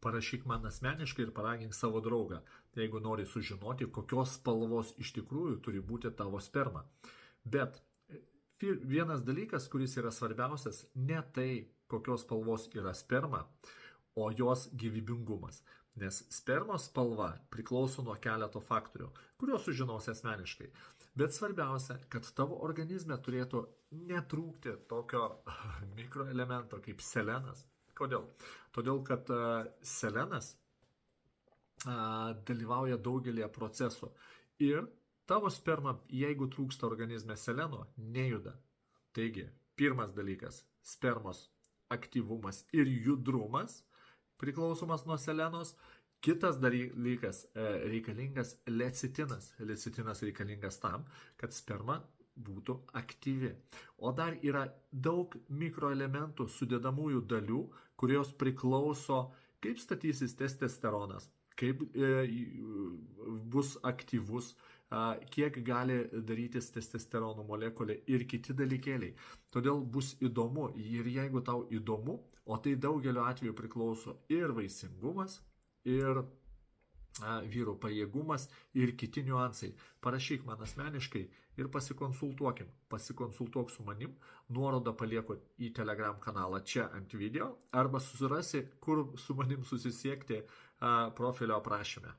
parašyk man asmeniškai ir paragink savo draugą, jeigu nori sužinoti, kokios spalvos iš tikrųjų turi būti tavo sperma. Bet vienas dalykas, kuris yra svarbiausias, ne tai, kokios spalvos yra sperma, o jos gyvybingumas. Nes spermos spalva priklauso nuo keleto faktorių, kuriuos sužinosi asmeniškai. Bet svarbiausia, kad tavo organizme turėtų netrūkti tokio mikroelemento kaip selenas. Kodėl? Todėl, kad selenas dalyvauja daugelį procesų. Ir tavo sperma, jeigu trūksta organizme seleno, nejuda. Taigi, pirmas dalykas - spermos aktyvumas ir judrumas priklausomas nuo selenos. Kitas dalykas - reikalingas lecitinas. Lecitinas reikalingas tam, kad sperma būtų aktyvi. O dar yra daug mikroelementų, sudedamųjų dalių, kurios priklauso, kaip statysis testosteronas, kaip bus aktyvus, kiek gali darytis testosterono molekulė ir kiti dalykėliai. Todėl bus įdomu ir jeigu tau įdomu, o tai daugeliu atveju priklauso ir vaisingumas, ir vyrų pajėgumas, ir kiti niuansai. Parašyk man asmeniškai ir pasikonsultuokim. Pasikonsultuok su manim, nuorodą palieku į Telegram kanalą čia ant video, arba susirasi, kur su manim susisiekti profilio aprašyme.